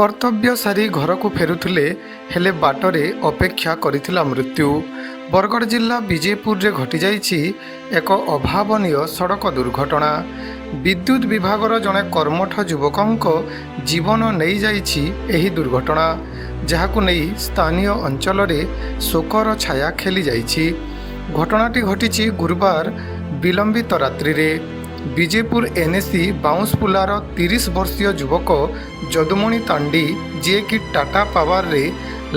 କର୍ତ୍ତବ୍ୟ ସାରି ଘରକୁ ଫେରୁଥିଲେ ହେଲେ ବାଟରେ ଅପେକ୍ଷା କରିଥିଲା ମୃତ୍ୟୁ। ବରଗଡ଼ ଜିଲ୍ଲା ବିଜେପୁରରେ ଘଟିଯାଇଛି ଏକ ଅଭାବନୀୟ ସଡ଼କ ଦୁର୍ଘଟଣା। ବିଦ୍ୟୁତ୍ ବିଭାଗର ଜଣେ କର୍ମଠ ଯୁବକଙ୍କ ଜୀବନ ନେଇଯାଇଛି ଏହି ଦୁର୍ଘଟଣା, ଯାହାକୁ ନେଇ ସ୍ଥାନୀୟ ଅଞ୍ଚଳରେ ଶୋକର ଛାୟା ଖେଳିଯାଇଛି। ଘଟଣାଟି ଘଟିଛି ଗୁରୁବାର ବିଳମ୍ବିତ ରାତ୍ରିରେ। ବିଜେପୁର ଏନ୍ଏସି ବାଉଁଶପୁଲାର 30 ବର୍ଷୀୟ ଯୁବକ ଯଦୁମଣି ତାଣ୍ଡି, ଯିଏକି ଟାଟା ପାୱାରରେ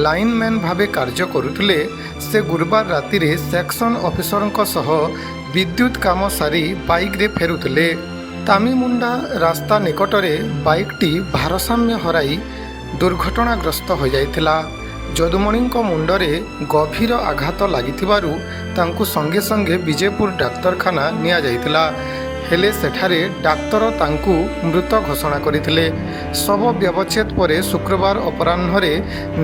ଲାଇନମ୍ୟାନ୍ ଭାବେ କାର୍ଯ୍ୟ କରୁଥିଲେ, ସେ ଗୁରୁବାର ରାତିରେ ସେକ୍ସନ ଅଫିସରଙ୍କ ସହ ବିଦ୍ୟୁତ୍ କାମ ସାରି ବାଇକ୍ରେ ଫେରୁଥିଲେ। ତାମିମୁଣ୍ଡା ରାସ୍ତା ନିକଟରେ ବାଇକ୍ଟି ଭାରସାମ୍ୟ ହରାଇ ଦୁର୍ଘଟଣାଗ୍ରସ୍ତ ହୋଇଯାଇଥିଲା। ଯଦୁମଣିଙ୍କ ମୁଣ୍ଡରେ ଗଭୀର ଆଘାତ ଲାଗିଥିବାରୁ ତାଙ୍କୁ ସଙ୍ଗେ ସଙ୍ଗେ ବିଜେପୁର ଡାକ୍ତରଖାନା ନିଆଯାଇଥିଲା, ହେଲେ ସେଠାରେ ଡାକ୍ତର ତାଙ୍କୁ ମୃତ ଘୋଷଣା କରିଥିଲେ। ଶବ ବ୍ୟବଚ୍ଛେଦ ପରେ ଶୁକ୍ରବାର ଅପରାହ୍ନରେ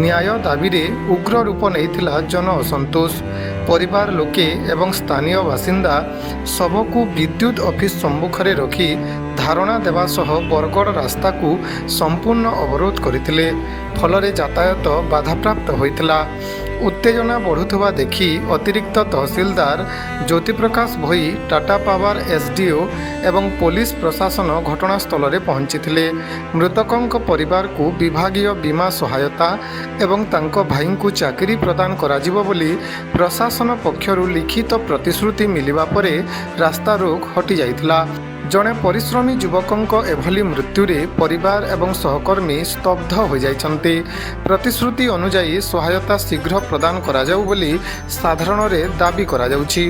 ନ୍ୟାୟ ଦାବିରେ ଉଗ୍ର ରୂପ ନେଇଥିଲା ଜନ ଅସନ୍ତୋଷ। ପରିବାର ଲୋକେ ଏବଂ ସ୍ଥାନୀୟ ବାସିନ୍ଦା ଶବକୁ ବିଦ୍ୟୁତ୍ ଅଫିସ ସମ୍ମୁଖରେ ରଖି ଧାରଣା ଦେବା ସହ ବରଗଡ଼ ରାସ୍ତାକୁ ସମ୍ପୂର୍ଣ୍ଣ ଅବରୋଧ କରିଥିଲେ, ଫଳରେ ଯାତାୟାତ ବାଧାପ୍ରାପ୍ତ ହୋଇଥିଲା। ଉତ୍ତେଜନା ବଢ଼ୁଥିବା ଦେଖି ଅତିରିକ୍ତ ତହସିଲଦାର ଜ୍ୟୋତିପ୍ରକାଶ ଭୋଇ, ଟାଟା ପାୱାର ଏସ୍ଡିଓ ଏବଂ ପୋଲିସ ପ୍ରଶାସନ ଘଟଣାସ୍ଥଳରେ ପହଞ୍ଚିଥିଲେ। ମୃତକଙ୍କ ପରିବାରକୁ ବିଭାଗୀୟ ବୀମା ସହାୟତା ଏବଂ ତାଙ୍କ ଭାଇଙ୍କୁ ଚାକିରି ପ୍ରଦାନ କରାଯିବ ବୋଲି ପ୍ରଶାସନ ପକ୍ଷରୁ ଲିଖିତ ପ୍ରତିଶ୍ରୁତି ମିଳିବା ପରେ ରାସ୍ତାରୋକ ହଟିଯାଇଥିଲା। ଜଣେ ପରିଶ୍ରମୀ ଯୁବକଙ୍କ ଏଭଳି ମୃତ୍ୟୁରେ ପରିବାର ଏବଂ ସହକର୍ମୀ ସ୍ତବ୍ଧ ହୋଇଯାଇଛନ୍ତି। ପ୍ରତିଶ୍ରୁତି ଅନୁଯାୟୀ ସହାୟତା ଶୀଘ୍ର ପ୍ରଦାନ କରାଯାଉ ବୋଲି ସାଧାରଣରେ ଦାବି କରାଯାଉଛି।